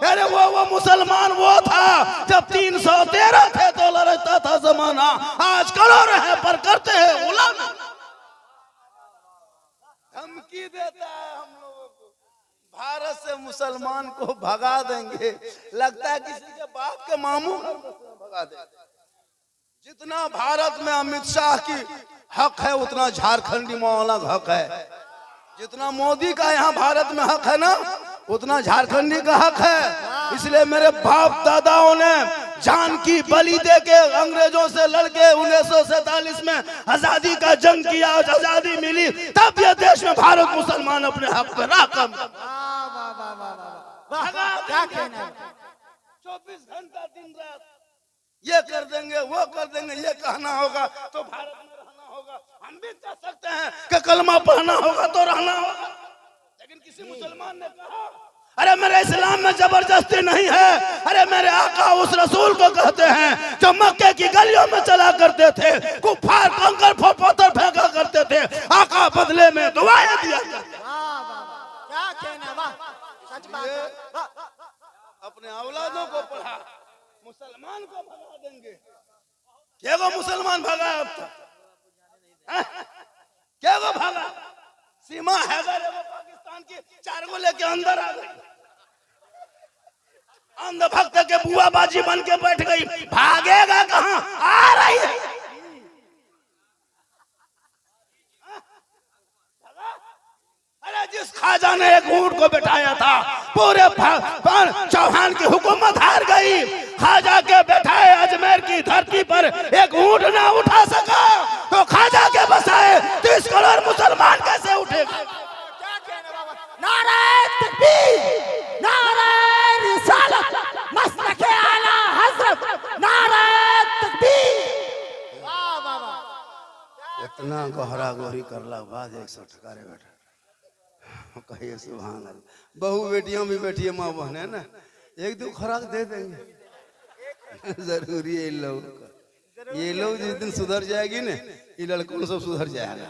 अरे वो मुसलमान वो था जब 313 थे तो लड़ता था जमाना, आज करो रहे पर करते हैं गुलामी। धमकी देता है हम लोगों को, भारत से मुसलमान को भगा देंगे, लगता है किसी के बाप के मामू भगा देंगे। जितना भारत में अमित शाह की हक है उतना झारखंडी मौलाना का हक है, जितना मोदी का यहाँ भारत में हक है ना उतना झारखंडी का हक है। इसलिए मेरे बाप दादाओं ने जान की बलि देके अंग्रेजों से लड़के 1947 में आजादी का जंग किया, आजादी मिली तब ये देश में भारत मुसलमान अपने हक पे राकम। क्या कहना, 24 घंटा दिन रात ये कर देंगे वो कर देंगे, ये कहना होगा तो भारत में रहना होगा। हम भी कह सकते हैं कि कलमा पढ़ना होगा तो रहना होगा, लेकिन किसी मुसलमान ने कहा अरे मेरे इस्लाम में जबरदस्ती नहीं है। अरे मेरे आका उस रसूल को कहते हैं जो मक्के की गलियों में चला करते थे, कुफार कंकर पत्थर फेंका करते थे, आका बदले में दुआएं दिया करते। क्या कहना, वाह सच बात है। अपने औलादों को पढ़ा, मुसलमान को भगा देंगे। क्या वो मुसलमान भगा अब तक? क्या वो भागा? सीमा हैदर वो पाकिस्तान की 4 गो लेके अंदर आ गई, अंधभक्त के बुआ बाजी बन के बैठ गई, भागेगा कहां? आ रही है। अरे जिस खाजा ने एक ऊंट को बिठाया था पूरे चौहान की हुकूमत हार गई। खाजा के बैठाए अजमेर की धरती पर एक ऊंट ना उठा सका तो खाजा के बसाए 30 करोड़ मुसलमान कैसे उठेगा? क्या कहना बाबा, नारे तकबीर, नारे रिसालत, मसलके आला हजरत, नारे तकबीर। वाह बाबा, इतना गहरा गोरी करला बाद 100 ठकारे बैठा कहिए सुभान अल्लाह। बहू बेटियों भी बैठी है, माँ बहन है ना, 1-2 खुराक दे देंगे। जरूरी है इन लोगों का, ये लोग जिस दिन सुधर जाएगी ना ये लड़कों सब सुधर जाएगा,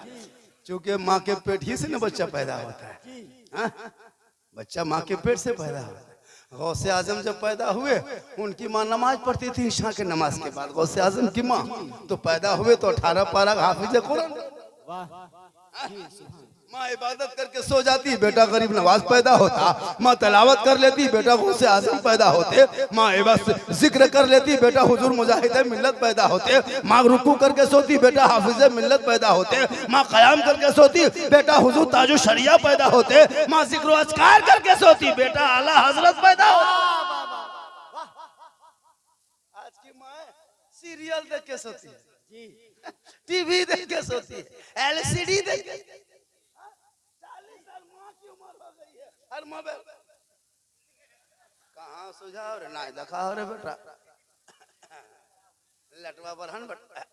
क्योंकि माँ के पेट ही से ना बच्चा पैदा होता है। बच्चा माँ के पेट से पैदा होता है। गौसे आजम जब पैदा हुए उनकी माँ नमाज पढ़ती थी ईशा के नमाज के बाद, गौसे आजम की माँ तो पैदा हुए तो 18 पारा हाफिज कुरान। माँ इबादत करके सो जाती, बेटा गरीब नवाज पैदा होता। माँ तलावत कर लेती, बेटा गौसे आजम पैदा होते। माँ जिक्र कर लेती, बेटा हुजूर मुजाहिद मिल्लत पैदा होते। माँ रुकू करके सोती, बेटा हाफिज मिल्लत पैदा होते। माँ कयाम करके सोती, बेटा हुजूर ताजु शरिया पैदा होते। माँ जिक्र अज़कार करके सोती, बेटा आला हजरत पैदा होते। आज की माँ सीरियल देख के सोती है, टीवी देख के सोती है, LCD देख के। हर मोबाइल कहाँ सुझाव रे ना दिखाओ रे बेटा, लटवा बरहन बेटा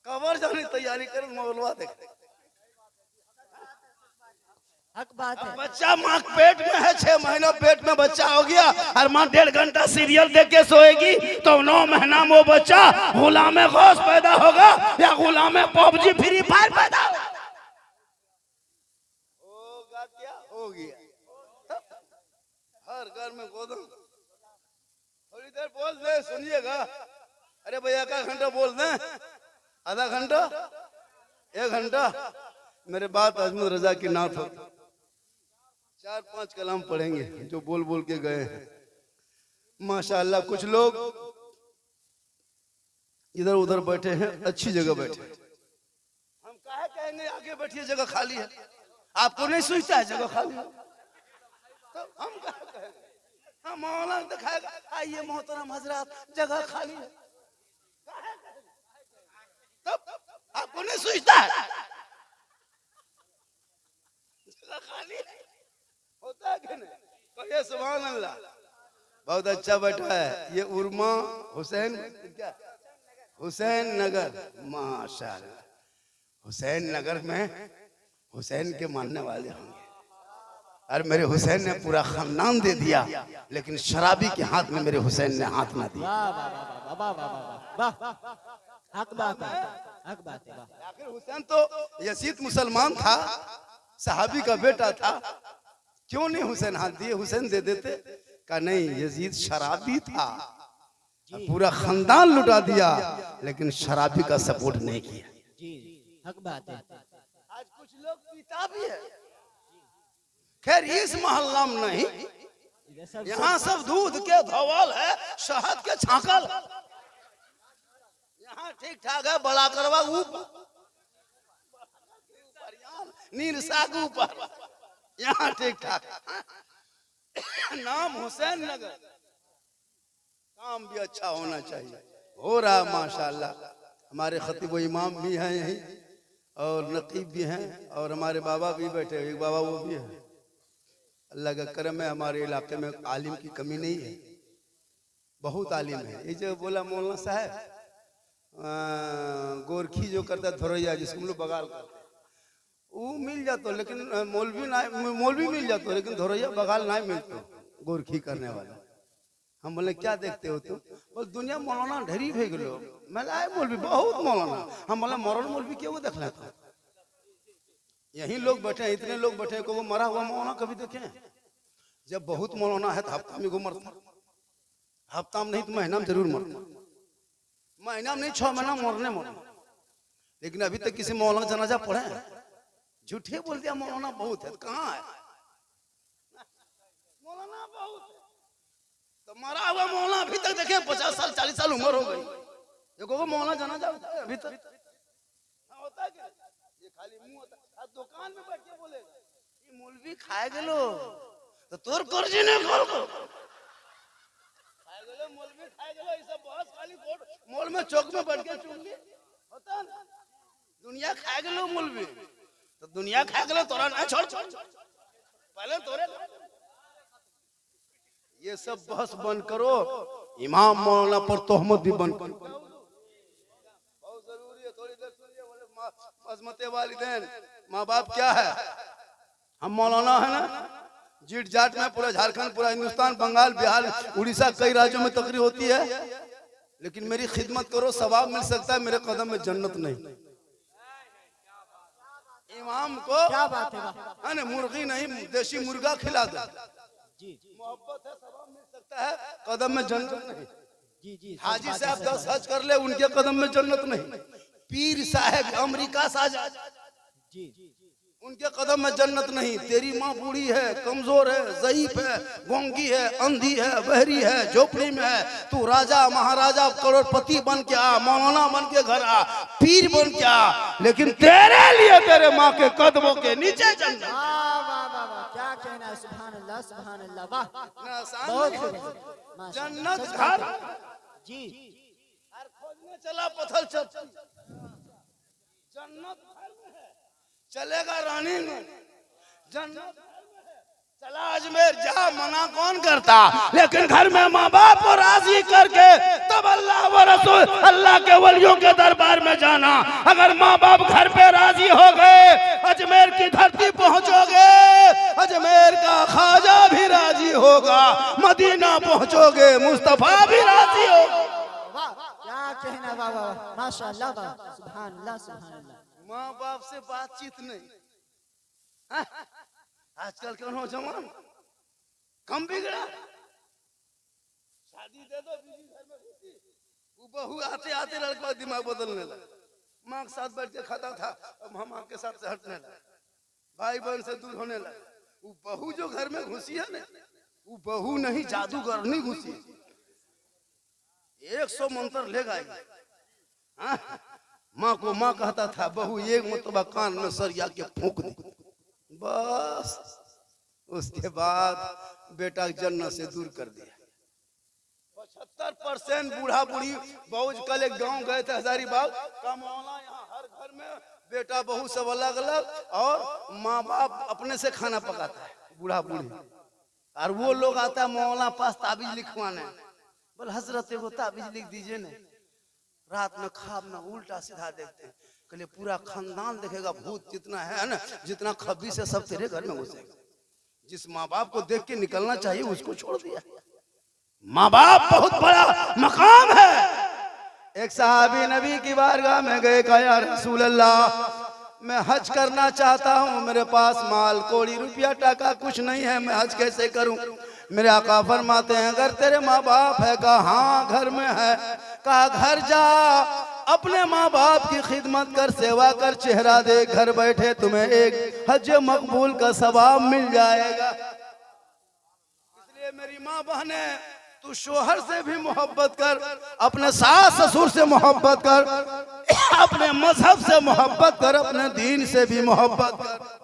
कबर जाने तैयारी कर मोबाइलवा देख। हक बात है। बच्चा माँ पेट में है, 6 महीना पेट में बच्चा हो गया और माँ 1.5 घंटा सीरियल देख के सोएगी तो 9 महीना में वो बच्चा गुलाम गौस पैदा होगा या गुलाम PUBG फ्री फायर पैदा होगा? क्या हो गया? हर घर में गोदम। थोड़ी देर बोल दे, सुनिएगा। अरे भैया 1 घंटा बोल दे, आधा घंटा, 1 घंटा। मेरे बात अजमत रजा की नात हो, 4-5 कलाम पढ़ेंगे जो बोल बोल के गए हैं। माशाअल्लाह कुछ लोग इधर उधर बैठे हैं, अच्छी जगह बैठे। हम काहे कहेंगे आगे बैठिए जगह खाली है? आपको नहीं सोचता है जगह खाली है? तो हम क्या कहेंगे? हम मौलाना दिखाएगा आइए मोहतरम हजरात जगह खाली है, तब आपको नहीं सोचता है जगह खाली है? होता है कि नहीं? कहिए सुभान अल्लाह। बहुत अच्छा बैठा है ये उर्मा हुसैन, क्या हुसैन नगर, माशाअल्लाह। हुसैन नगर में हुसैन के मानने वाले होंगे। और मेरे हुसैन ने पूरा खानदान दे दिया, लेकिन शराबी के हाथ में मेरे हुसैन ने हाथ ना दिया। हक बात है, हक बात है। आखिर हुसैन तो यजीद मुसलमान था, सहाबी का बेटा था, क्यों नहीं हुसैन हाथ दिए? हुसैन दे देते। का नहीं, यजीद शराबी था, पूरा खानदान लुटा दिया, लेकिन शराबी का सपोर्ट नहीं किया। जी हक बात है। आज कुछ लोग पीता भी है, खैर इस मोहल्ला में नहीं, यहाँ सब दूध के धवल है, शहद के छाकल, यहाँ ठीक ठाक है। बड़ा करवा ऊपर, नीरसा के ऊपर, यहाँ ठीक ठाक। नाम हुसैन नगर, काम भी अच्छा होना चाहिए, हो रहा है माशाल्लाह। हमारे खतीब व इमाम भी हैं यहीं, और नकीब भी हैं, और हमारे बाबा भी बैठे, एक बाबा वो भी है। अल्लाह का करम है, हमारे इलाके में आलिम की कमी नहीं है, बहुत आलिम है। ये जो बोला मौलाना साहब, गोरखी जो करता है धोरैया, जिसको हम लोग बगाल करते हैं, वो मिल जाता, लेकिन मौलवी मिल जाता, लेकिन धोरैया बगाल नहीं मिलता गोरखी करने वाला। हम बोले क्या देखते हो तुम? बोल दुनिया मौलाना ढेरी भे गलो। मैं आए मौलवी बहुत मौलाना। हम बोले मरल मौलवी क्यों देख लेता? यही लोग बैठे, इतने लोग बैठे को वो मरा हुआ मौलाना कभी देखे? जब बहुत मौलाना है तो हफ्ता में को मरता, हफ्ता में नहीं तो महीना में जरूर मरता, महीना में नहीं 6 महीना मरने मरना। लेकिन अभी तक किसी मौलाना जनाजा पढ़े? झूठे बोल दिया मौलाना बहुत है, कहाँ है मौलाना? बहुत है तो मरा हुआ मौलाना अभी तक देखे 50 साल 40 साल उम्र हो गई, देखो मौलाना जनाजा होता है अभी तक होता है क्या? ये खाली मुंह होता है, दुकान में बैठ के बोलेगा ये मौलवी खाए गेलो तो तोर कर्जी ने खोल को खाए गेलो, मौलवी खाए गेलो, ये सब बहुत खाली कोट मॉल में चौक में बैठ के चुंगी होता ना। दुनिया खाए गेलो मौलवी, तो दुनिया खा गलो तोरा ना छोड़, पहले तोरे। ये सब बहस बंद करो, इमाम मौलाना पर तोहमत भी बंद करो, बहुत जरूरी है। थोड़ी देर सुनिए, बोले अजमते वालिदैन, माँ बाप क्या है? हम मौलाना है ना, जीट जाट में पूरा झारखंड, पूरा हिंदुस्तान, बंगाल, बिहार, उड़ीसा, कई राज्यों में तकरीर होती है, लेकिन मेरी खिदमत करो, सवाब मिल सकता है, मेरे कदम में जन्नत नहीं। इमाम को क्या बात है ना, मुर्गी नहीं देसी मुर्गा खिला दो, जी मोहब्बत है, सवाब मिल सकता है, कदम में जन्नत नहीं। जी जी हाजी साहब 10 हज कर ले, उनके कदम में जन्नत नहीं। पीर साहब अमेरिका से जी उनके कदम में जन्नत नहीं। तेरी माँ बूढ़ी है, कमजोर है, ज़ईफ है, गोंगी है, अंधी है, बहरी है, झोपड़ी में है, तू राजा महाराजा करोड़पति बन के आ, मौलाना बन के घर आ, पीर बन के आ, लेकिन तेरे लिए तेरे माँ के कदमों के नीचे जन्नत। वाह वाह वाह वाह, क्या कहना है, सुभान अल्लाह सुभान अल्लाह, वाह बहुत खूब, जन्नत घर जी। हर खोजने चला पत्थर चल, जन्नत घर में है, चलेगा रानी में, जन्नत चला अजमेर जा, मना कौन करता? लेकिन घर में माँ बाप को राजी करके तब अल्लाह व रसूल अल्लाह के वलियों के दरबार में जाना। अगर माँ बाप घर पे राजी हो गए, अजमेर की धरती पहुंचोगे, अजमेर का ख्वाजा भी राजी होगा, मदीना पहुंचोगे, मुस्तफा भी राजी होगा। वाह क्या कहना, वाह वाह माशाअल्लाह, वाह सुभान अल्लाह सुभान अल्लाह। माँ बाप से बातचीत नहीं, आजकल के नौजवान कम बिगड़ा, शादी दे दो, बीवी घर में घुसी, वो बहू आते आते लड़का दिमाग बदलने लगा, माँ के साथ बैठ के खाता था, अब हम आपके साथ से हटने लगा, भाई बहन से दूर होने लगा। वो बहू जो घर में घुसी है ना, वो बहू नहीं जादूगर नहीं घुसी, 100 मंत्र ले गई। माँ को माँ कहता था, बहू एक मतबा कान में सरिया के फूंक दी, बस उसके बाद बेटा जन्नत से दूर कर दिया। 75% बूढ़ा बूढ़ी बहुज कल एक गांव गए थे हजारीबाग का मौला, यहाँ हर घर में बेटा बहू सब अलग अलग, और माँ बाप अपने से खाना पकाता है बूढ़ा बूढ़ी, और वो लोग आता है मौला पास ताबीज लिखवाने, बोल हजरत एगो ताबीज लिख दीजिए ना। रात में ख्वाब में उल्टा सीधा देखते हैं, कहले पूरा खानदान देखेगा, भूत जितना है ना, जितना खबीस है सब तेरे घर में घुसेगा। जिस माँ बाप को देख के निकलना चाहिए उसको छोड़ दिया। माँ बाप बहुत बड़ा मकाम है। एक सहाबी नबी की बारगाह में गए, कहा या रसूल अल्लाह मैं हज करना चाहता हूँ, मेरे पास माल कोड़ी रुपया टाका कुछ नहीं है, मैं हज कैसे करूँ? मेरे आका फरमाते हैं अगर तेरे माँ बाप है, कहा हाँ घर में है, कहा घर जा, अपने माँ बाप की खिदमत कर, सेवा कर, चेहरा देख, घर बैठे तुम्हें एक हज मकबूल का सवाब मिल जाएगा। इसलिए मेरी माँ बहने, तू शोहर से भी मोहब्बत कर, अपने सास ससुर से मोहब्बत कर, अपने मजहब से मोहब्बत कर, अपने दीन से भी मोहब्बत कर।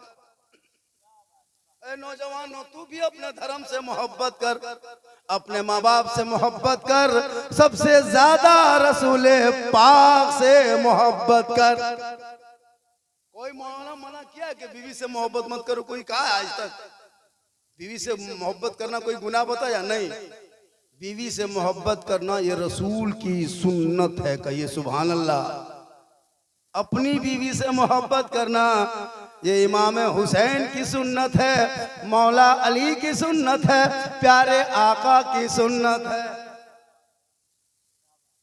ए नौजवानों, तू भी अपने धर्म से मोहब्बत कर, अपने माँ बाप से मोहब्बत कर, सबसे ज्यादा रसूले पाक से मोहब्बत कर। कोई मौलाना मना किया कि बीवी से मोहब्बत मत करो? कोई कहा है आज तक? बीवी से मोहब्बत करना कोई गुनाह बताया? नहीं। बीवी से मोहब्बत करना ये रसूल की सुन्नत है। कहिए सुभान अल्लाह। अपनी बीवी से मोहब्बत करना ये इमाम हुसैन की सुन्नत है, मौला अली की सुन्नत है, प्यारे आका की सुन्नत है।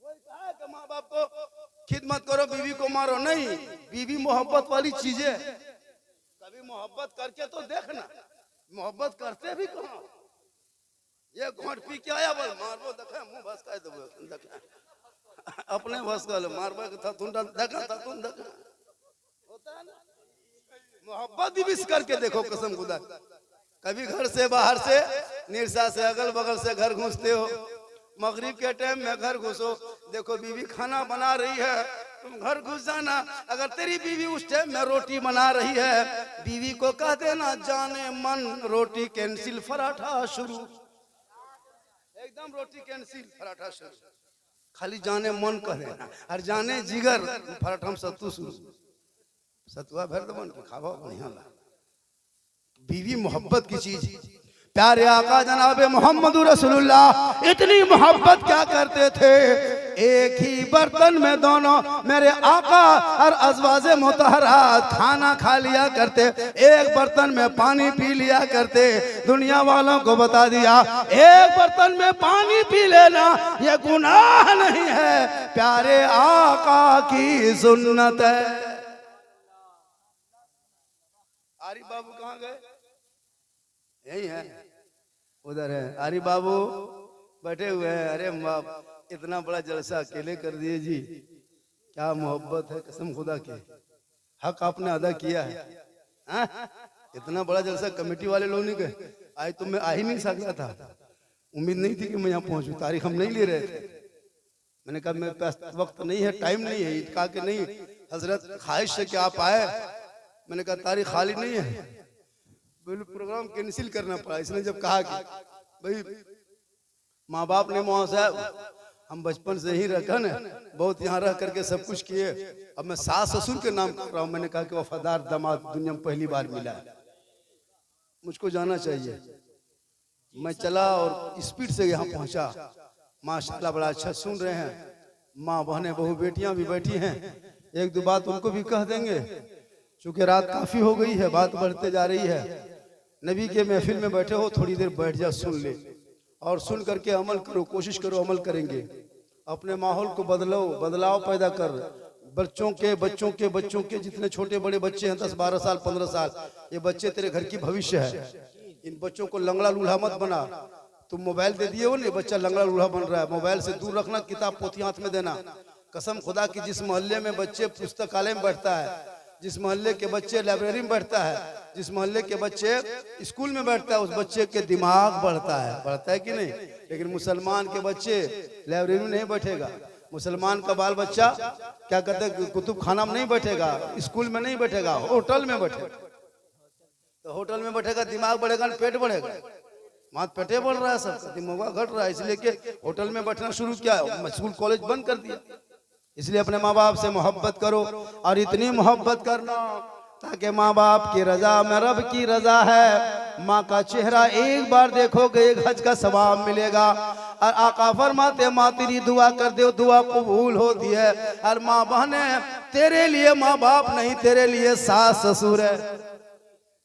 कोई कहा कि माँ बाप को खिदमत करो, बीवी को मारो? नहीं। बीवी मोहब्बत वाली चीज है। कभी मोहब्बत करके तो देखना, मोहब्बत करते भी कहाँ। ये घोट पी के आया, बोल मारबो, देखा मुंह भस का देबो, देखा अपने भस का मारबो था, तुम देखा था, तुम देखा होता है ना। मोहब्बत भी विश करके देखो, कसम खुदा। कभी घर से बाहर से, निरसा से, अगल बगल से घर घुसते हो, मगरिब के टाइम में घर घुसो, देखो बीवी खाना बना रही है, तुम घर घुस जाना। अगर तेरी बीवी उस टाइम में रोटी बना रही है, बीवी को कह देना जाने मन रोटी कैंसिल, पराठा शुरू। एकदम रोटी कैंसिल, पराठा शुरू। खाली जाने मन कह देना, और जाने जिगर पराठा में सत्तू शुरू, सतुआ भर दो खावा बढ़िया। बीवी मोहब्बत की चीज। प्यारे आका जनाब मोहम्मद रसूलुल्लाह इतनी मोहब्बत क्या करते थे, एक ही बर्तन में दोनों मेरे आका और अज़वाजे मुतहरात खाना खा लिया करते, एक बर्तन में पानी पी लिया करते। दुनिया वालों को बता दिया, एक बर्तन में पानी पी लेना ये गुनाह नहीं है, प्यारे आका की सुन्नत है। आरिफ बाबू कहाँ गए? यही है, उधर है आरिफ बाबू बैठे हुए हैं। अरे बाप, इतना बड़ा जलसा अकेले कर दिए जी, क्या मोहब्बत है, कसम खुदा की। हक आपने अदा किया है। इतना बड़ा जलसा कमेटी वाले लोग नहीं गए, आज तो मैं आ ही नहीं सकता था, उम्मीद नहीं थी कि मैं यहाँ पहुंचूं, तारीख हम नहीं ले रहे थे। मैंने कहा मेरे पास वक्त नहीं है, टाइम नहीं है। कहा कि नहीं हजरत, ख्वाहिश है कि आप आए। मैंने कहा तारीख खाली नहीं है, प्रोग्राम कैंसिल करना पड़ा। इसने जब कहा कि भाई माँ बाप ने मौला साहब हम बचपन से ही रखा ना, बहुत यहाँ रह करके सब कुछ किए, अब मैं सास ससुर के नाम कर रहा हूँ। मैंने कहा कि वफादार दामाद दुनिया में पहली बार मिला है, मुझको जाना चाहिए। मैं चला और स्पीड से यहाँ पहुँचा। माशाल्लाह बड़ा अच्छा सुन रहे हैं, माँ बहनें बहू बेटियां भी बैठी हैं। एक दो बात उनको भी कह देंगे, चूंकि रात काफी हो गई है, बात बढ़ते जा रही है। नबी के महफिल में बैठे हो, थोड़ी देर बैठ जा, सुन ले और सुन करके अमल करो, कोशिश करो अमल करेंगे। अपने माहौल को बदलाव पैदा कर। बच्चों के जितने छोटे बड़े बच्चे हैं, 10 12 साल 15 साल, ये बच्चे तेरे घर की भविष्य है। इन बच्चों को लंगड़ा लूल्हा मत बना। तुम मोबाइल दे दिए हो ना, बच्चा लंगड़ा लूल्हा बन रहा है। मोबाइल से दूर रखना, किताब पोथी हाथ में देना। कसम खुदा की, जिस मोहल्ले में बच्चे पुस्तकालय में बैठता है, जिस मोहल्ले के बच्चे लाइब्रेरी में बैठता है, जिस मोहल्ले के बच्चे स्कूल में बैठता है, उस बच्चे के दिमाग बढ़ता है कि नहीं। लेकिन मुसलमान के बच्चे लाइब्रेरी में नहीं बैठेगा। मुसलमान का बाल बच्चा क्या कहते हैं, कुतुब खाना में नहीं बैठेगा, स्कूल में नहीं बैठेगा, होटल में बैठेगा। तो होटल में बैठेगा, दिमाग बढ़ेगा, पेट बढ़ेगा। मात पेटे बढ़ रहा है, सब दिमाग घट रहा है। इसलिए कि होटल में बैठना शुरू किया, स्कूल कॉलेज बंद कर दिया। इसलिए अपने माँ बाप से मोहब्बत करो, और इतनी मोहब्बत करना ताकि माँ बाप की रजा में रब की रजा है। माँ का चेहरा एक बार देखोगे, एक हज का सवाब मिलेगा। और आका फरमाते, माँ तेरी दुआ कर दे, दुआ कबूल होती है। और माँ बहने, तेरे लिए माँ बाप नहीं, तेरे लिए सास ससुर है।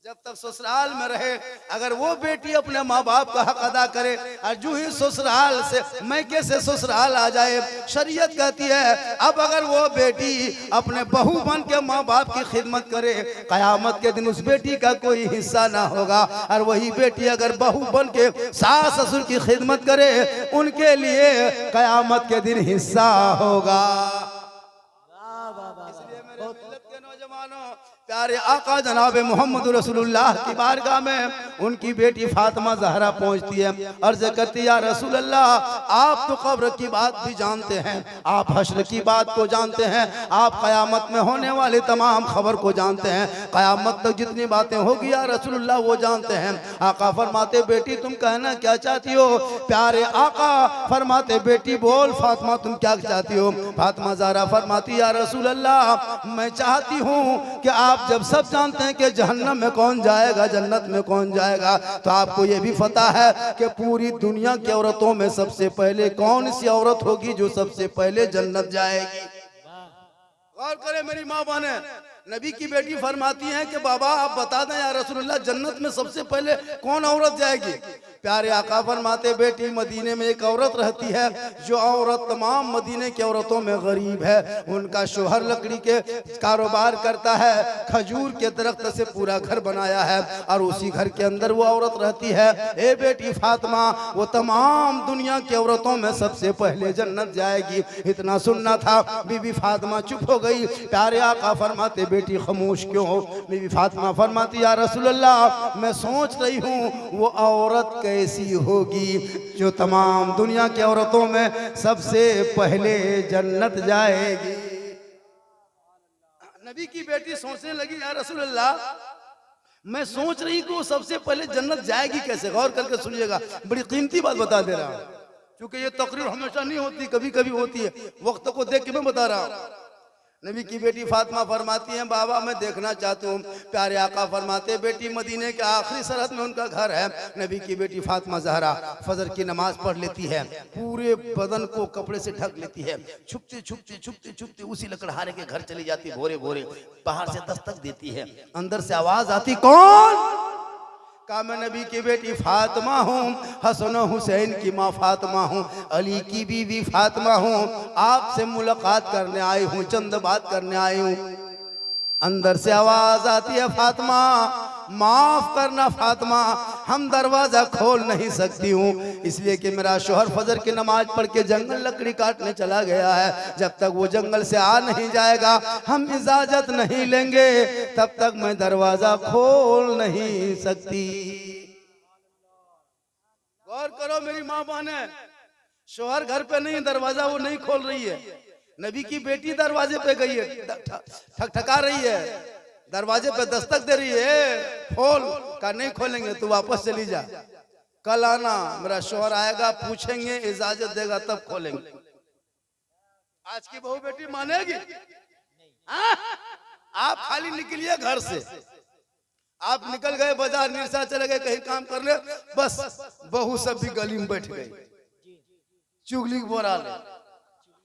जब तक ससुराल में रहे, अगर वो बेटी अपने माँ बाप का हक अदा करे और जो ही ससुराल से मैके से ससुराल आ जाए, शरीयत कहती है अब अगर वो बेटी अपने बहू बन के माँ बाप की खिदमत करे, कयामत के दिन उस बेटी का कोई हिस्सा ना होगा। और वही बेटी अगर बहू बन के सास ससुर की खिदमत करे, उनके लिए कयामत के दिन हिस्सा होगा। इसलिए मेरे मिल्लत के नौजवानों, प्यारे आका जनाब मोहम्मद रसूलुल्लाह की बारगाह में उनकी बेटी फातिमा ज़हरा पहुंचती है, अर्ज़ करती है या रसूल अल्लाह, आप तो कब्र की बात भी जानते हैं, आप हश्र की बात को जानते हैं, आप क़यामत में होने वाले तमाम खबर को जानते हैं, क़यामत तक जितनी बातें होगी या रसूलुल्लाह वो जानते हैं। आका फरमाते बेटी तुम कहना क्या चाहती हो? प्यारे आका फरमाते बेटी बोल फातिमा तुम क्या चाहती हो? फातिमा ज़हरा फरमाती या रसूल अल्लाह, मैं चाहती हूँ कि आप जब सब जानते हैं कि जहन्नम में कौन जाएगा, जन्नत में कौन जाएगा, तो आपको ये भी पता है कि पूरी दुनिया की औरतों में सबसे पहले कौन सी औरत होगी जो सबसे पहले जन्नत जाएगी? गौर करें मेरी माँ बहने, नबी की बेटी फरमाती हैं कि बाबा आप बता दें या रसूलुल्लाह, जन्नत में सबसे पहले कौन औरत जाएगी? प्यारे आका फरमाते बेटी मदीने में एक औरत रहती है, जो औरत तमाम मदीने की औरतों में गरीब है, उनका शोहर लकड़ी के कारोबार करता है, खजूर के दरख्त से पूरा घर बनाया है और उसी घर के अंदर वो औरत रहती है। ए बेटी फातिमा, वो तमाम दुनिया की औरतों में सबसे पहले जन्नत जाएगी। इतना सुनना था, बीबी फातिमा चुप हो गई। प्यारे आका फरमाते बेटी खामोश क्यों हो? बीबी फातिमा फरमाती या रसूल अल्लाह, मैं सोच रही हूँ वो औरत कैसी होगी जो तमाम दुनिया की औरतों में सबसे पहले जन्नत जाएगी। नबी की बेटी सोचने लगी या रसूल अल्लाह, मैं सोच रही कि वो सबसे पहले जन्नत जाएगी कैसे? गौर करके सुनिएगा, बड़ी कीमती बात बता दे रहा हूं, क्योंकि ये तकरीर हमेशा नहीं होती, कभी कभी होती है, वक्त को देख के मैं बता रहा हूं। नबी की बेटी फातिमा फरमाती हैं बाबा मैं देखना चाहती हूँ। प्यारे आका फरमाते बेटी मदीने के आखिरी सरहद में उनका घर है। नबी की बेटी फातिमा ज़हरा फजर की नमाज पढ़ लेती है, पूरे बदन को कपड़े से ढक लेती है, छुपते छुपते छुपते छुपते उसी लकड़हारे के घर चली जाती, भोरे भोरे बाहर से दस्तक देती है, अंदर से आवाज आती कौन? कहा मैं नबी की बेटी फातिमा हूँ, हसन हुसैन की माँ फातिमा हूँ, अली की बीवी फातिमा हूँ, आपसे मुलाकात करने आई हूँ, चंद बात करने आई हूँ। अंदर से आवाज आती है फातिमा माफ करना फातिमा, हम दरवाजा खोल नहीं सकती हूँ, इसलिए कि मेरा शोहर फजर की नमाज पढ़ के जंगल लकड़ी काटने चला गया है, जब तक वो जंगल से आ नहीं जाएगा हम इजाजत नहीं लेंगे, तब तक मैं दरवाजा खोल नहीं सकती। गौर करो मेरी माँ बहने, शोहर घर पे नहीं, दरवाजा वो नहीं खोल रही है, नबी की बेटी दरवाजे पे गई है, ठकठका रही है, दरवाजे पे दस्तक दे रही है, खोल का नहीं खोलेंगे तो वापस चली जा, कल आना, मेरा शोहर आएगा पूछेंगे इजाजत देगा तब खोलेंगे। आज की बहू बेटी मानेगी? आप खाली निकलिए घर से, आप निकल गए बाजार निरसा चले गए कहीं काम कर ले, बस बहू सब भी गली में बैठ गई, चुगली बोरा ले,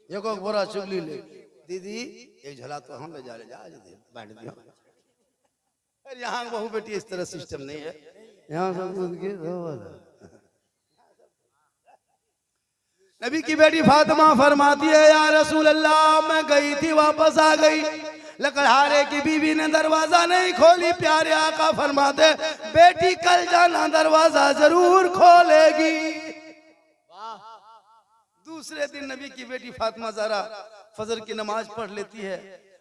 एक बोरा चुगली ले, दीदी एक झला तो हम ले जा बांट दिया। यहाँ बहू बेटी इस तरह सिस्टम नहीं है, यहाँ सब नबी की बेटी फातिमा फरमाती है या रसूल अल्लाह मैं गई थी वापस आ गई, लकड़हारे की बीवी ने दरवाजा नहीं खोली। प्यारे आका फरमाते बेटी कल जाना दरवाजा जरूर खोलेगी। दूसरे दिन नबी की बेटी फातिमा ज़हरा फजर की नमाज पढ़ लेती है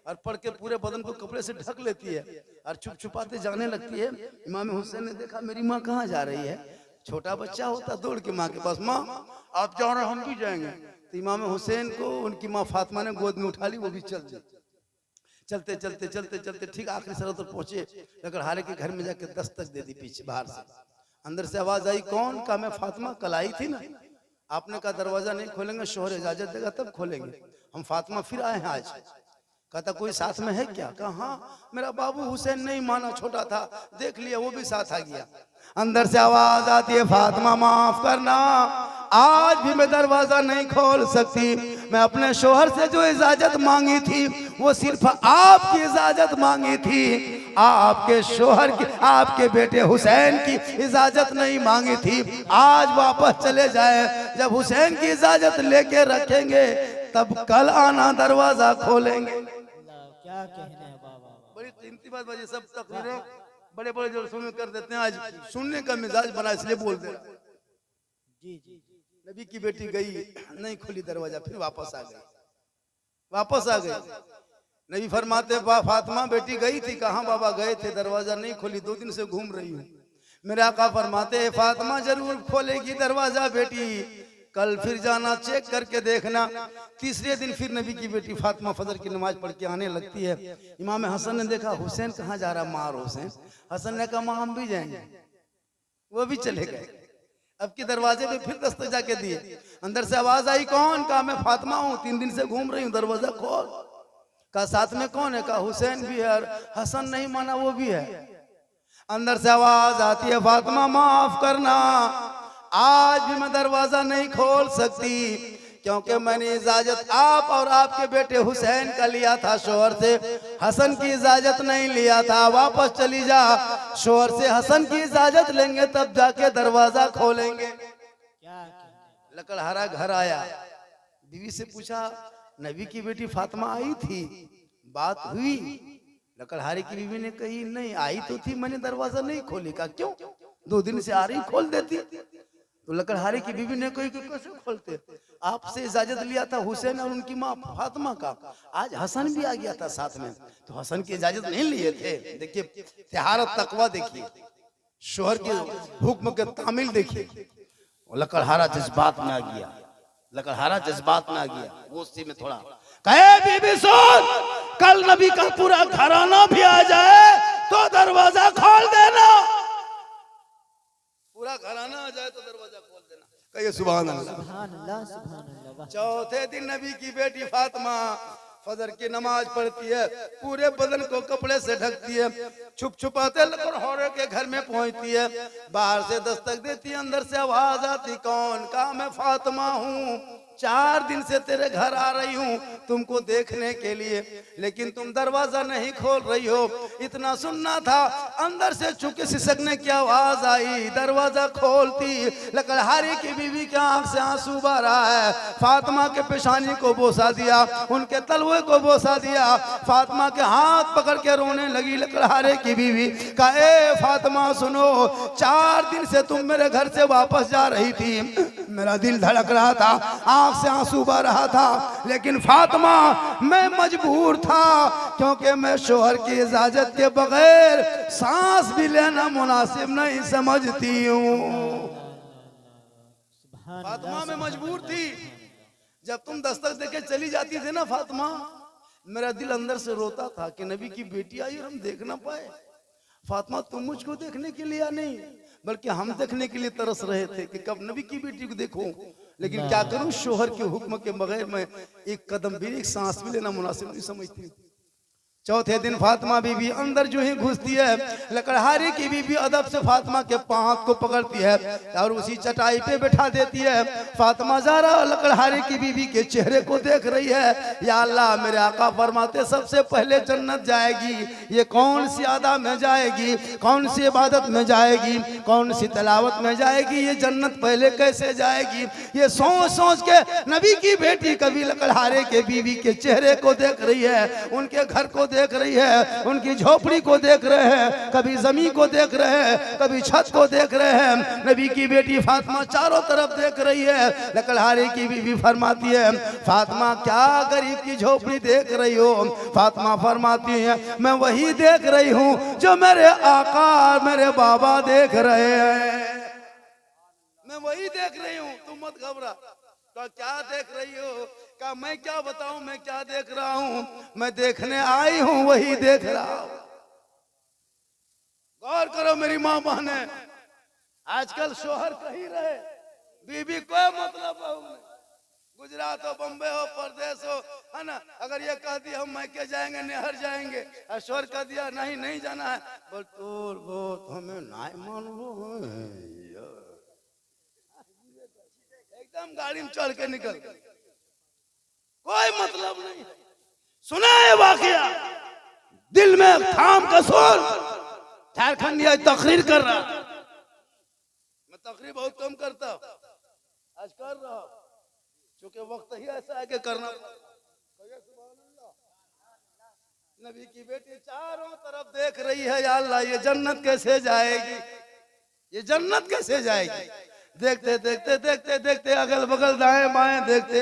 और पढ़ के पूरे बदन को कपड़े से ढक लेती है और छुप छुपाते जाने लगती है। इमाम हुसैन ने देखा मेरी माँ कहाँ जा रही है, छोटा बच्चा होता दौड़ के माँ के पास, माँ आप जा रहे हम भी जाएंगे। तो इमाम हुसैन को उनकी माँ फातिमा ने गोद में उठा ली, वो भी चल दी। चलते चलते चलते चलते ठीक आखिरी सरहद पर पहुंचे, लकड़हारे के घर में जाके दस्तक दे दी पीछे बाहर से, अंदर से आवाज आई कौन? कहा मैं फातिमा कल आई थी ना, आपने कहा दरवाजा नहीं खोलेंगे, शोहर इजाजत देगा तब खोलेंगे, हम फातिमा फिर आए हैं आज। कहता कोई साथ में है क्या? कहा हाँ मेरा बाबू हुसैन नहीं माना, छोटा था, देख लिया वो भी साथ आ गया। अंदर से आवाज आती है फातिमा माफ करना, आज भी मैं दरवाजा नहीं खोल सकती, मैं अपने शोहर से जो इजाजत मांगी थी वो सिर्फ आपकी इजाजत मांगी थी, आपके शोहर की, आपके बेटे हुसैन की इजाजत नहीं मांगी थी। आज वापस चले जाए, जब हुसैन की इजाजत लेके रखेंगे तब कल आना, दरवाजा खोलेंगे। क्या कहने हैं बाबा। बड़ी कीमती बात बाजी, सब तकरीरें बड़े बड़े जलसों में कर देते हैं, आज सुनने का मिजाज बना इसलिए बोल दे। जी जी नबी की बेटी गई, नहीं खुली दरवाजा, फिर वापस आ गई, वापस आ गई। नबी फरमाते फातिमा बेटी गई थी, कहाँ बाबा गए थे, दरवाजा नहीं खोली, 2 दिन से घूम रही हूँ। मेरे आका फरमाते फातिमा जरूर खोलेगी दरवाजा बेटी, कल फिर जाना चेक करके देखना। तीसरे दिन फिर नबी की बेटी फातिमा फजर की नमाज पढ़ के आने लगती है। इमाम हसन ने देखा हुसैन कहाँ जा रहा, मार हुसैन। हसन ने कहा मां हम भी जाएंगे, वो भी चले गए। अब की दरवाजे पे फिर दस्तक जाके दिए, अंदर से आवाज आई कौन? कहा मैं फातिमा हूँ, 3 दिन से घूम रही हूँ, दरवाजा खोल। कहा साथ में कौन है? कहा हुसैन भी है, और हसन नहीं माना वो भी है। अंदर से आवाज आती है फातिमा माफ करना, आज भी मैं दरवाजा नहीं खोल सकती, क्योंकि मैंने इजाजत आप और आपके बेटे हुसैन का लिया था शोहर से, हसन की इजाजत नहीं लिया था। वापस चली जा, शोहर से हसन की इजाजत लेंगे तब जाके दरवाजा खोलेंगे। क्या लकड़हारा घर आया, बीवी से पूछा नबी की बेटी फातिमा आई थी, बात हुई? लकड़हारे की बीवी ने कही नहीं, आई तो थी, मैंने दरवाजा नहीं खोली। का क्यों? 2 दिन से आ रही, खोल देती। तो लकड़हारे की बीवी ने कही कि कैसे खोलते, आपसे इजाजत लिया था हुसैन और उनकी माँ फातिमा का, आज हसन भी आ गया था साथ में, तो हसन की इजाजत नहीं लिए थे। देखिए तिहारत तकवा, देखिए शोहर के हुक्म के तामिल देखिए। लकड़हारा जज्बात में आ गया, लकड़हारा जज्बात में आ गया, गुस्से में थोड़ा कहे बीबी सुन, कल नबी का पूरा घराना भी आ जाए तो दरवाजा खोल देना, पूरा घराना आ जाए तो दरवाजा खोल देना। कहिए सुभान अल्लाह। सुभान अल्लाह सुभान अल्लाह। चौथे दिन नबी की बेटी फातिमा फजर की नमाज पढ़ती है, पूरे बदन को कपड़े से ढकती है, छुप छुपाते लकड़हारे के घर में पहुंचती है। बाहर से दस्तक देती है, अंदर से आवाज आती कौन? कहा मैं फातिमा हूँ, 4 दिन से तेरे घर आ रही हूँ तुमको देखने के लिए, लेकिन तुम दरवाजा नहीं खोल रही हो। इतना सुनना था, अंदर से चुके सिसकने की आवाज आई, दरवाजा खोलती लकड़हारी की बीवी के आंख से आंसू बह रहा है। फातिमा के पेशानी को बोसा दिया, उनके तलवे को बोसा दिया, फातिमा के हाथ पकड़ के रोने लगी लकड़हारे की बीवी। कहा ए फातिमा सुनो, 4 दिन से तुम मेरे घर से वापस जा रही थी, मेरा दिल धड़क रहा था, आंख से आंसू बह रहा था, लेकिन फातिमा मैं मजबूर था, क्योंकि मैं शोहर की इजाजत के बगैर सांस भी लेना मुनासिब नहीं समझती हूँ। फातिमा मैं मजबूर थी, जब तुम दस्तक देके चली जाती थी ना फातिमा, मेरा दिल अंदर से रोता था कि नबी की बेटी आई और हम देख ना पाए। फातिमा तुम मुझको देखने के लिए नहीं, बल्कि हम देखने के लिए तरस रहे थे कि कब नबी की बेटी को देखूं, लेकिन क्या करूं, शोहर के हुक्म के बगैर मैं एक कदम भी, एक सांस भी लेना मुनासिब नहीं समझती। चौथे दिन फातिमा बीबी अंदर जो ही घुसती है, लकड़हारे की बीबी अदब से फातिमा के हाथ को पकड़ती है और उसी चटाई पे बैठा देती है। फातिमा ज़रा लकड़हारे की बीबी के चेहरे को देख रही है, या अल्लाह मेरे आका फरमाते सबसे पहले जन्नत जाएगी, ये कौन सी अदा में जाएगी, कौन सी इबादत में जाएगी, कौन सी तलावत में जाएगी, ये जन्नत पहले कैसे जाएगी। ये सोच सोच के नबी की बेटी कभी लकड़हारे के बीबी के चेहरे को देख रही है, उनके घर को देख रही है, उनकी झोपड़ी को देख रहे हैं, कभी जमीन को देख रहे हैं, कभी छत को देख रहे हैं। नबी की बेटी फातिमा चारों तरफ देख रही है। लकड़हारे की बीवी फरमाती है फातिमा क्या गरीब की झोपड़ी देख रही हो? फातिमा फरमाती है मैं वही देख रही हूँ जो मेरे आका मेरे बाबा देख रहे हैं, मैं वही देख रही हूँ, तुम मत घबरा। तो क्या देख रही हो? का मैं क्या बताऊं, मैं क्या देख रहा हूं, मैं देखने आई हूं वही देख रहा हूं। गौर करो मेरी माँ बहने, आजकल शोहर कहीं रहे, बीबी कोई मतलब नहीं, गुजरात हो, बम्बे हो, परदेश हो, है ना, अगर ये कह दिया हम मैके जाएंगे, नहर जाएंगे, और शोहर कह दिया नहीं नहीं जाना है, बोल तोर बहुत हमें नहीं मानवो, एकदम गाड़ी में चढ़ के निकल, कोई मतलब नहीं। सुना है वाकया दिल में थाम का सुन, झारखंड ये तकरीर कर रहा। मैं तकरीर बहुत कम करता हूं, आज कर रहा हूं, क्योंकि वक्त ही ऐसा है कि करना। नबी की बेटी चारों तरफ देख रही है, या अल्लाह ये जन्नत कैसे जाएगी, ये जन्नत कैसे जाएगी। देखते देखते देखते देखते अगल बगल दाएं बाएं देखते,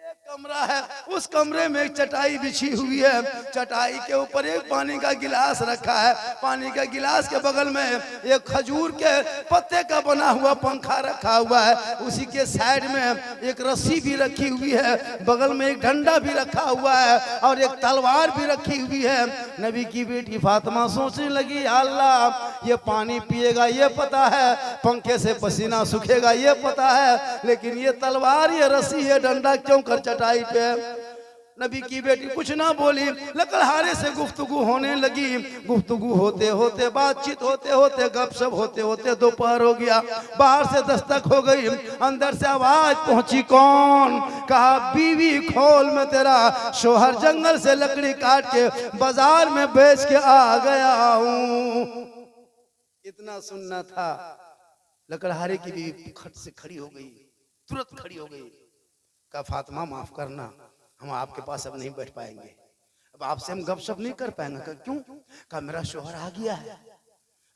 एक कमरा है, उस कमरे में एक चटाई बिछी हुई है, चटाई के ऊपर एक पानी का गिलास रखा है, पानी के गिलास के बगल में एक खजूर के पत्ते का बना हुआ पंखा रखा हुआ है, उसी के साइड में एक रस्सी भी रखी हुई है, बगल में एक डंडा भी रखा हुआ है और एक तलवार भी रखी हुई है। नबी की बेटी फातिमा सोचने लगी, अल्लाह ये पानी पिएगा ये पता है, पंखे से पसीना सूखेगा ये पता है, लेकिन ये तलवार ये रस्सी ये डंडा क्यों कर चटाई पे। नबी की बेटी कुछ ना बोली, लकड़हारे से गुफ्तगू होने लगी। गुफ्तगू होते होते, बातचीत होते होते, गपशप होते होते दोपहर हो गया। बाहर से दस्तक हो गई, अंदर से आवाज पहुंची, कौन? कहा बीवी खोल, में तेरा शोहर जंगल से लकड़ी काट के बाजार में बेच के आ गया हूं। इतना सुनना था, लकड़हारे की बीवी खट से खड़ी हो गई, तुरंत खड़ी हो गई। कहा फातिमा माफ करना, हम आपके पास अब नहीं बैठ पाएंगे, अब आपसे हम गपशप नहीं कर पाएंगे। कहा क्यों? कहा मेरा शोहर आ गया है,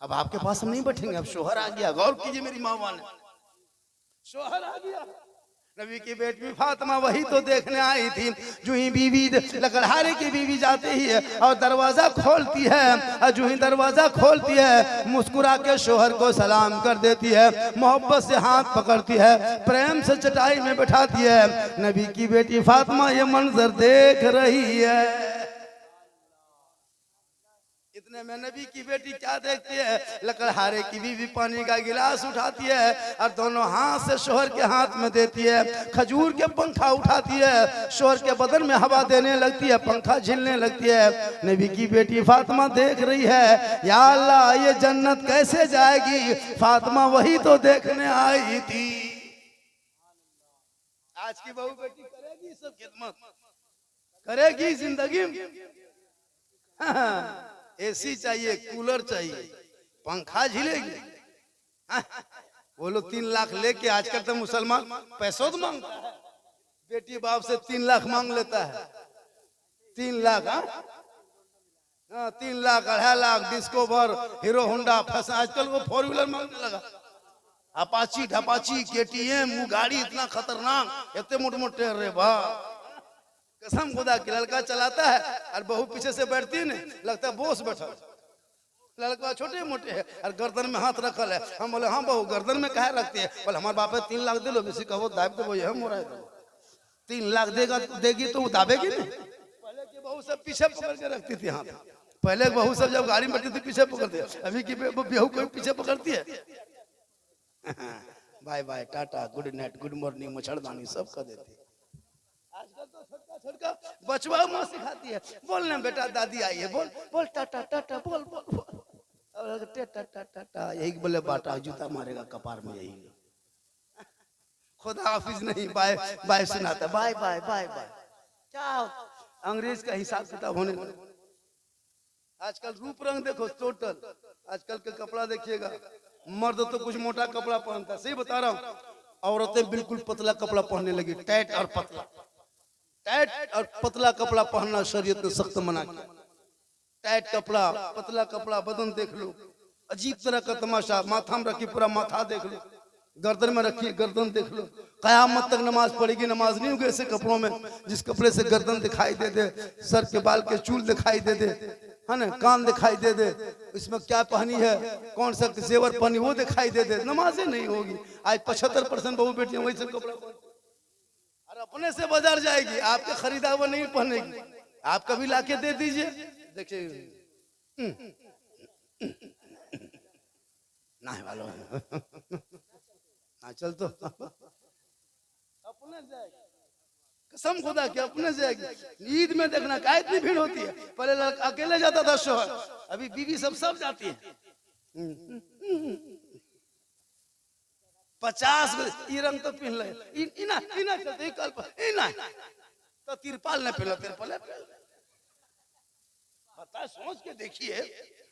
अब आपके पास हम नहीं बैठेंगे, अब शोहर आ गया। गौर कीजिए मेरी माँ वाले, शोहर आ गया। नबी की बेटी फातिमा वही तो देखने आई थी। जो ही बीवी लकड़हारे की बीवी जाती है और दरवाजा खोलती है, और जो ही दरवाजा खोलती है मुस्कुरा के शोहर को सलाम कर देती है, मोहब्बत से हाथ पकड़ती है, प्रेम से चटाई में बैठाती है। नबी की बेटी फातिमा ये मंजर देख रही है। इतने में नबी की बेटी क्या देखती है, लकड़हारे की बीवी पानी का गिलास उठाती है और दोनों हाथ से शोहर के हाथ में देती है, खजूर के पंखा उठाती है, शोहर के बदन में हवा देने लगती है, पंखा झिलने लगती है। नबी की बेटी फातिमा देख रही है, या अल्लाह ये जन्नत कैसे जाएगी। फातिमा वही तो देखने आई थी। आज की बहू बेटी करेगी सब खिदमत, करेगी जिंदगी में। एसी चाहिए, कूलर चाहिए, पंखा झिलेगी। वो लोग 3 लाख लेके, आजकल तो मुसलमान पैसों तो मांगता है, बेटी बाप से 3 लाख मांग लेता है। 3 लाख, हाँ 3 lakh 2.5 lakh, discover, hero Honda, fashion, आजकल वो 4 व्हीलर मांगने लगा। अपाची ढपाची केटीएम, वो गाड़ी इतना खतरनाक, इतने मोटे मोटे, अरे वाह कसम खुदा की। लड़का चलाता है और बहू पीछे से बैठती है, नहीं लगता है बोस बैठा, लड़का छोटे मोटे है और गर्दन में हाथ रखल है। हम बोले हाँ बहू गर्दन में कहे रखती है? बोले हमारे बाप 3 लाख दे लो, किसी का वो दाब दो, हम मोरा 3 लाख देगा देगी तो वो दाबेगी नहीं। पहले की बहू सब पीछे पकड़ के रखती थी हाथ, पहले बहू सब जब गाड़ी में बैठती थी पीछे पकड़ती है, अभी की बहू कोई पीछे पकड़ती है? बाय बाय टाटा गुड नाइट गुड मॉर्निंग मच्छरदानी सब कर देती है। आजकल तो छोटका बचवा माँ सिखाती है, बोलने बेटा दादी आई है, बोल बोल टाटा टाटा बोल बोल बोल, टाटा टाटा यही बोले बाटा जूता मारेगा कपार में, यही खुदा हाफिज नहीं, बाय बाय सुनाता, बाय बाय बाय बाय। क्या अंग्रेज का हिसाब किताब होने लगा। आजकल रूप रंग देखो टोटल, आजकल का कपड़ा देखिएगा, मर्द तो कुछ मोटा कपड़ा पहनता है, सही बता रहा हूँ, औरतें बिल्कुल पतला कपड़ा पहनने लगी, टाइट और पतला, टाइट और पतला कपड़ा पहनना शरीयत ने सख्त मना किया। टाइट कपड़ा, पतला कपड़ा, बदन देख लो, अजीब तरह का तमाशा, माथा में रखी पूरा माथा देख लो, गर्दन में रखी गर्दन देख लो। कयामत तक नमाज पड़ेगी, नमाज नहीं होगी ऐसे कपड़ों में, जिस कपड़े से गर्दन दिखाई दे दे, सर के बाल के चूल दिखाई दे दे, है ना, कान दिखाई दे दे, इसमें क्या पहनी है, कौन सा जेवर पहनी वो दिखाई दे दे, नमाजें नहीं होगी। आज 75% बहू बेटियां वही सब कपड़ा और अपने से बाजार जाएगी, आपके खरीदा वो नहीं पहनेगी, आप कभी लाके दे दीजिए, देखिए ना वालों ना चल तो अपने जाएगी, कसम खुदा के अपने जाएगी। ईद में देखना क्या इतनी भीड़ होती है, पहले अकेले जाता था शोहर, अभी बीवी सब जाती है। 50 ये रंग तो पहन ले, इना इना चलते कल पर इना तो तिरपाल न पहनो, तिरपाल पता सोच के देखिए,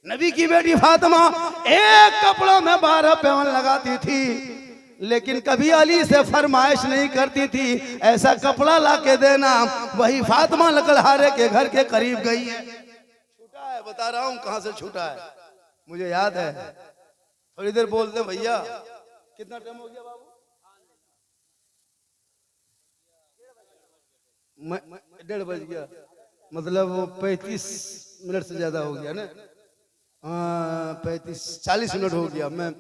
नबी की बेटी फातिमा एक कपड़ों में 12 पैवन लगाती थी, लेकिन कभी अली से फरमाइश नहीं करती थी ऐसा कपड़ा ला के देना। वही फातिमा लकड़हारे के घर के करीब गई है, छूटा है, बता रहा हूँ कहाँ से छूटा है, मुझे याद है। थोड़ी देर बोलते भैया, कितना टाइम हो गया बाबू? 1:30 बज गया, मतलब 35 मिनट से ज्यादा हो गया ना। 40 मिनट हो गया, मैं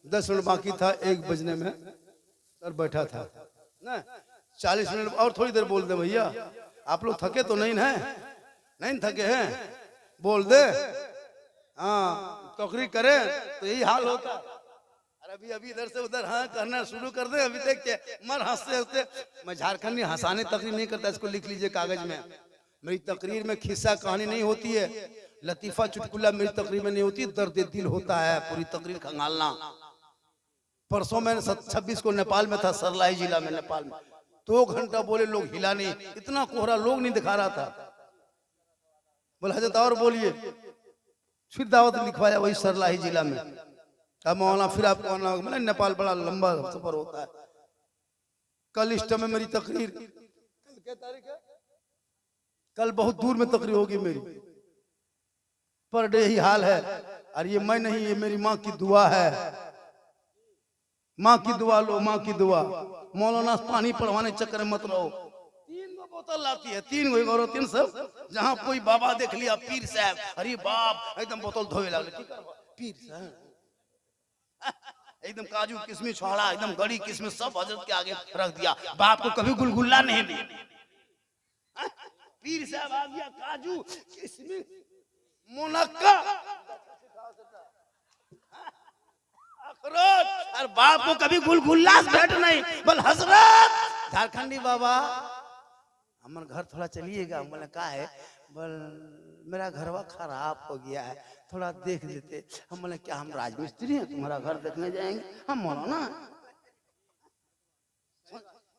10 मिनट बाकी था 1 बजने में और बैठा था ना। 40 मिनट और थोड़ी देर बोल दे भैया। आप लोग थके तो नहीं है? नहीं थके हैं? बोल दे। हाँ, तकरीर करें तो यही हाल होता। और अभी इधर से उधर हाँ करना शुरू कर दे। अभी देखते मर हंसते हंसते। मैं झारखंडी हंसाने तकरीर नहीं करता, इसको लिख लीजिए कागज में। मेरी तकरीर में खिस्सा कहानी नहीं होती है, लतीफा चुटकुला मेरी तकरीर में नहीं होती, दर्द दिल होता है पूरी तकरीर खंगालना। परसों मैंने 26 को नेपाल में था, सरलाई जिला में, नेपाल में 2 घंटा बोले, लोग हिला नहीं, इतना कोहरा, लोग नहीं दिखा रहा था। बोले हजरत और बोलिए, फिर दावत लिखवाया वही सरलाई जिला में। अब मौलाना फिर आपको मैंने नेपाल बड़ा लंबा सफर होता है। कल इस टाइम में मेरी तकरीर, कल क्या तारीख है? कल बहुत दूर में तकरीर होगी मेरी, पर डे ही हाल है। और ये मैं नहीं, ये मेरी माँ की दुआ है। माँ की दुआ लो, माँ की दुआ। मौलाना पानी पढ़वाने चक्कर में मत रहो। 3 बोतल लाती है, 3 गौरव 3 सब। जहाँ कोई बाबा देख लिया, पीर साहब, अरे बाप एकदम बोतल धोए लगे, पीर साहब एकदम काजू किशमिश छोड़ा, एकदम गड़ी किशमिश सब हजरत के आगे रख दिया। बाप को कभी गुलगुल्ला नहीं दी। पीर साहब आ गया, काजू किशमिश मुनक्का अखरोट, और बाप को कभी गुलगुल्ला भेंट नहीं। बोल हजरत झारखंडी बाबा हमारे घर थोड़ा चलिएगा। बोले का है? बोल मेरा घरवा खराब हो गया है, थोड़ा देख देते। हम बोले क्या हम राजमिस्त्री हैं तुम्हारा घर देखने जाएंगे? हम बोलो ना।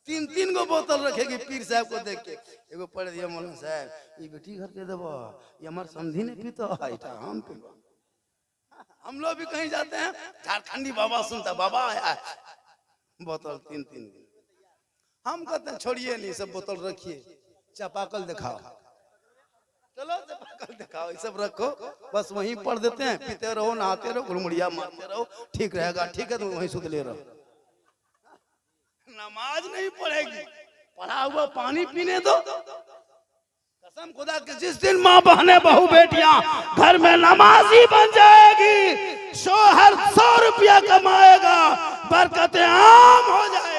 3 गो बोतल रखेगी पीर साहब को देख के। एगो पढ़ दिया मौलाना साहब, ये बेटी घर के देबो, ये हमारे समझी नहीं पीतो है, हम पीबो। हम लोग भी कहीं जाते हैं, झारखंडी बाबा सुनता, बाबा आया बोतल 3 हम कहते हैं छोड़िए नहीं, सब बोतल रखिए, चापाकल दिखाओ, चलो चापाकल दिखाओ, ये सब रखो, बस वहीं पढ़ देते हैं, पीते रहो, नहाते रहो, घुड़मुड़िया मारते रहो, ठीक रहेगा। ठीक है तो वहीं सुध ले रहो। नमाज नहीं पढ़ेगी, पढ़ा हुआ पानी पीने दो। कसम खुदा के, जिस दिन माँ बहने बहू बेटियां घर में नमाजी बन जाएगी, शोहर 100 रुपया कमाएगा, बरकतें आम हो जाएगी।